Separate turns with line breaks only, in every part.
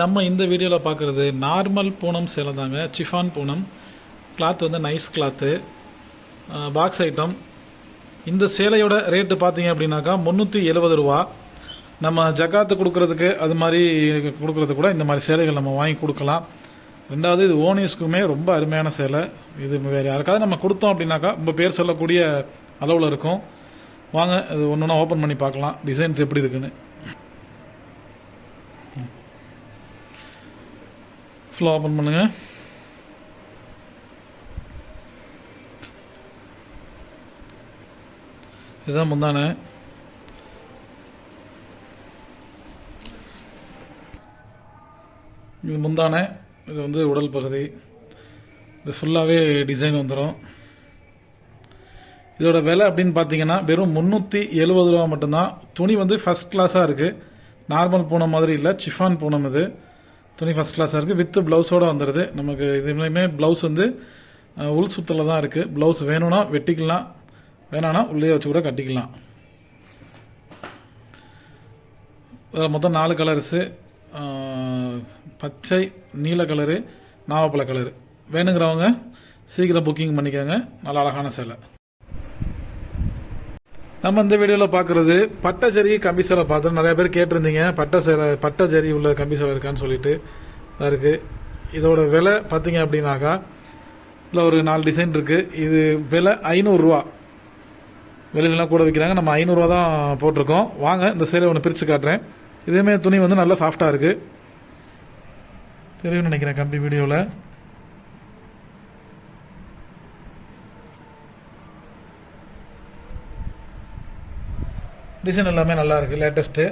நம்ம இந்த வீடியோவில் பார்க்குறது நார்மல் பூனம் சேலை தாங்க. சிஃபான் பூனம் கிளாத் வந்து நைஸ் கிளாத்து, பாக்ஸ் ஐட்டம். இந்த சேலையோட ரேட்டு பார்த்தீங்க அப்படின்னாக்கா 370 ரூபா. நம்ம ஜக்காத்து கொடுக்குறதுக்கு அது மாதிரி கொடுக்குறது கூட இந்த மாதிரி சேலைகள் நம்ம வாங்கி கொடுக்கலாம். ரெண்டாவது இது ஓனிஸ்க்குமே ரொம்ப அருமையான சேலை. இது வேறு யாருக்காவது நம்ம கொடுத்தோம் அப்படின்னாக்கா ரொம்ப பேர் சொல்லக்கூடிய அளவில் இருக்கும். வாங்க இது ஒன்று ஒன்றா ஓப்பன் பண்ணி பார்க்கலாம் டிசைன்ஸ் எப்படி இருக்குன்னு. ஃபுல்லாக ஓப்பன் பண்ணுங்கள். இதுதான் முந்தானை. இது முந்தானை, இது வந்து உடல் பகுதி. இது ஃபுல்லாகவே டிசைன் வந்துடும். இதோட விலை அப்படின்னு பார்த்தீங்கன்னா வெறும் 370 ரூபா மட்டும்தான். துணி வந்து ஃபஸ்ட் கிளாஸாக இருக்குது. நார்மல் பூனம் மாதிரி இல்லை, சிஃபான் பூனம். இது துணி ஃபஸ்ட் கிளாஸாக இருக்குது. வித்து ப்ளவுஸோடு வந்துடுது. நமக்கு இதுலேயுமே ப்ளவுஸ் வந்து உள் சுத்தல தான் இருக்குது. ப்ளவுஸ் வேணும்னா வெட்டிக்கலாம், வேணான்னா உள்ளே வச்சு கூட கட்டிக்கலாம். மொத்தம் 4 கலர்ஸு: பச்சை, நீல கலரு, நாவப்பழ கலரு. வேணுங்கிறவங்க சீக்கிரம் புக்கிங் பண்ணிக்கோங்க. நல்ல அழகான சேலை. நம்ம இந்த வீடியோவில் பார்க்குறது பட்டஜரி கம்பி சேலை. பார்த்து நிறைய பேர் கேட்டிருந்தீங்க பட்டஜரி உள்ள கம்பி சேலை இருக்கான்னு சொல்லிட்டு தான் இருக்குது. இதோட விலை பார்த்தீங்க அப்படின்னாக்கா இல்லை ஒரு 4 டிசைன் இருக்குது. இது விலை 500 ரூபா. வெளியிலலாம் கூட விற்கிறாங்க, நம்ம 500 ரூபா தான் போட்டிருக்கோம். வாங்க இந்த சேலை ஒன்று பிரித்து காட்டுறேன். இதேமாரி துணி வந்து நல்லா சாஃப்டாக இருக்குது. தெரியும்னு நினைக்கிறேன் கம்பி வீடியோவில். டிசைன் எல்லாமே நல்லா இருக்குது, லேட்டஸ்ட்டு.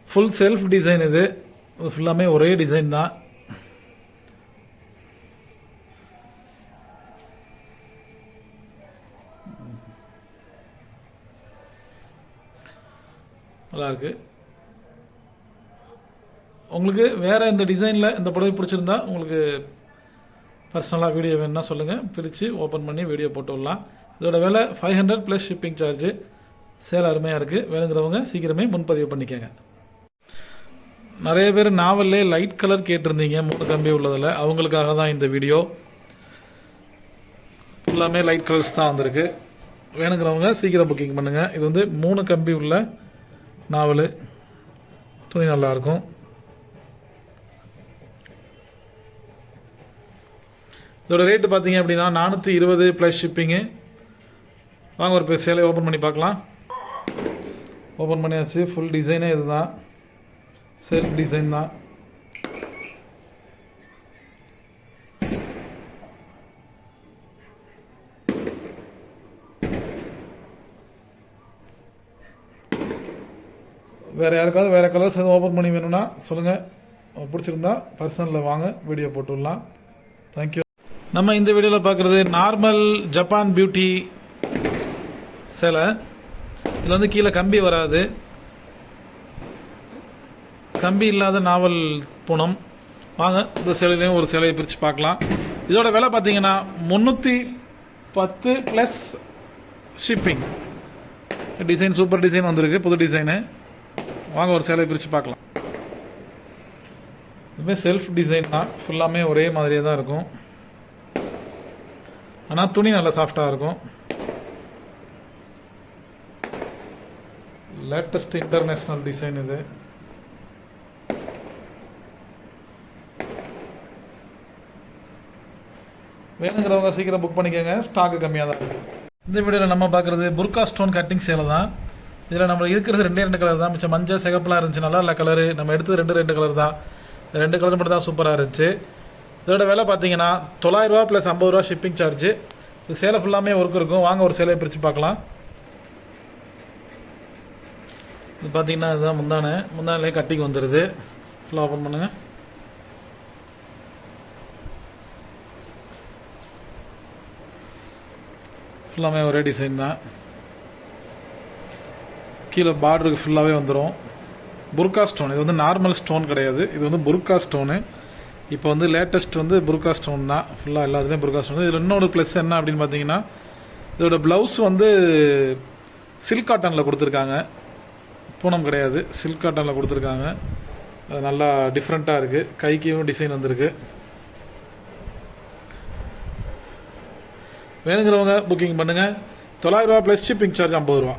Full self design. இது ஃபுல்லாமே ஒரே டிசைன் தான். நல்லா இருக்கு. உங்களுக்கு வேறு இந்த டிசைனில் இந்த புடவை பிடிச்சிருந்தா உங்களுக்கு பர்சனலாக வீடியோ வேணுன்னா சொல்லுங்கள், பிரித்து ஓப்பன் பண்ணி வீடியோ போட்டு விடலாம். இதோட விலை 500 ப்ளஸ் ஷிப்பிங் சார்ஜு. சேலை அருமையாக இருக்குது. வேணுங்கிறவங்க சீக்கிரமே முன்பதிவு பண்ணிக்கோங்க. நிறைய பேர் நாவல்லே லைட் கலர் கேட்டிருந்தீங்க 3 கம்பி உள்ளதில். அவங்களுக்காக தான் இந்த வீடியோ. ஃபுல்லாமே லைட் கலர்ஸ் தான் வந்திருக்கு. வேணுங்கிறவங்க சீக்கிரம் புக்கிங் பண்ணுங்கள். இது வந்து 3 கம்பி உள்ள நாவல். துணி நல்லாயிருக்கும். இதோட ரேட்டு பார்த்தீங்க அப்படின்னா 420 ப்ளஸ் ஷிப்பிங்கு. வாங்க ஒரு சேலை ஓப்பன் பண்ணி பார்க்கலாம். ஓப்பன் பண்ணியாச்சு. ஃபுல் டிசைனே இது தான், செல்ஃப் டிசைன் தான். வேறு யாருக்காவது வேறு கலர்ஸ் எதுவும் ஓப்பன் பண்ணி வேணும்னா சொல்லுங்கள். பிடிச்சிருந்தா பர்சனலில் வாங்க, வீடியோ போட்டு விடலாம். தேங்க்யூ. நம்ம இந்த வீடியோவில் பார்க்குறது நார்மல் ஜப்பான் பியூட்டி சேலை. இதில் வந்து கீழே கம்பி வராது. கம்பி இல்லாத நாவல் பூனம். வாங்க இந்த சேலையிலையும் ஒரு சேலையை பிரித்து பார்க்கலாம். இதோட விலை பார்த்தீங்கன்னா 310 plus shipping. Design super design வந்திருக்கு, புது டிசைனு. வாங்க ஒரு சேலையை பிரித்து பார்க்கலாம். இதுமாதிரி செல்ஃப் டிசைன் தான். ஃபுல்லாமே ஒரே மாதிரியே தான் இருக்கும். ஆனால் துணி நல்லா சாஃப்டாக இருக்கும். லேட்டஸ்ட் இன்டர்நேஷ்னல் டிசைன் இது. வேணுங்கிறவங்க சீக்கிரம் புக் பண்ணிக்கோங்க, ஸ்டாக்கு கம்மியாக தான் இருக்குது. இந்த வீடியோவில் நம்ம பார்க்குறது புர்கா ஸ்டோன் கட்டிங் சேலை தான். இதில் நம்ம இருக்கிறது 2 கலர் தான். மிச்சம் மஞ்சள் சிகப்பெலாம் இருந்துச்சு, நல்லா இல்லை கலரு. நம்ம எடுத்தது 2 கலர் தான். 2 கலர் மட்டும் தான் சூப்பராக இருந்துச்சு. இதோட விலை பார்த்தீங்கன்னா 900 ரூபா ப்ளஸ் 50 ரூபா ஷிப்பிங் சார்ஜு. இது சேலை ஃபுல்லாமே ஒர்க் இருக்கும். வாங்க ஒரு சேலையை பிரித்து பார்க்கலாம். இது பார்த்தீங்கன்னா இதுதான் முந்தானையே கட்டிங் வந்துடுது. ஃபுல்லாக ஓப்பன் பண்ணுங்கள். ஃபுல்லாமே ஒரே டிசைன் தான். கீழே பார்டருக்கு ஃபுல்லாகவே வந்துடும். புர்கா ஸ்டோன். இது வந்து நார்மல் ஸ்டோன் கிடையாது, இது வந்து புர்கா ஸ்டோனு. இப்போ வந்து லேட்டஸ்ட் வந்து புர்கா ஸ்டோன் தான். ஃபுல்லாக எல்லாத்துலேயும் புர்கா ஸ்டோன். இதில் இன்னொரு ப்ளஸ் என்ன அப்படின்னு பார்த்தீங்கன்னா இதோட ப்ளவுஸ் வந்து சில்க் காட்டனில் கொடுத்துருக்காங்க. பூனம் கிடையாது, சில்க் காட்டனில் கொடுத்துருக்காங்க. அது நல்லா டிஃப்ரெண்ட்டாக இருக்குது. கைக்கும் டிசைன் வந்திருக்கு. வேணுங்கிறவங்க புக்கிங் பண்ணுங்கள். 900 ரூபா ப்ளஸ் ஷிப்பிங் சார்ஜ் 50 ரூபா.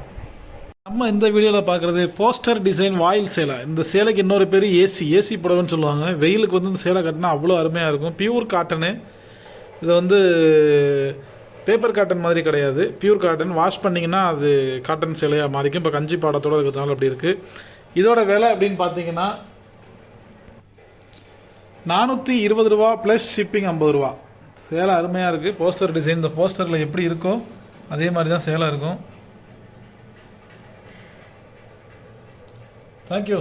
நம்ம இந்த வீடியோவில் பார்க்குறது போஸ்டர் டிசைன் வாயில் சேலை. இந்த சேலைக்கு இன்னொரு பேர் ஏசி புடவைன்னு சொல்லுவாங்க. வெயிலுக்கு வந்து இந்த சேலை கட்டினா அவ்வளோ அருமையாக இருக்கும். Pure cotton. இது வந்து பேப்பர் காட்டன் மாதிரி கிடையாது, பியூர் காட்டன். வாஷ் பண்ணிங்கன்னா அது காட்டன் சேலையாக மாறிக்கும். இப்போ கஞ்சி பாடத்தோடு இருக்கிறதுனால அப்படி இருக்குது. இதோட விலை அப்படின்னு பார்த்தீங்கன்னா 420 ரூபா ப்ளஸ் ஷிப்பிங் 50 ரூபா. சேலை அருமையாக இருக்குது. போஸ்டர் டிசைன் இந்த போஸ்டரில் எப்படி இருக்கோ அதே மாதிரி தான் சேலை இருக்கும். தேங்க்யூ.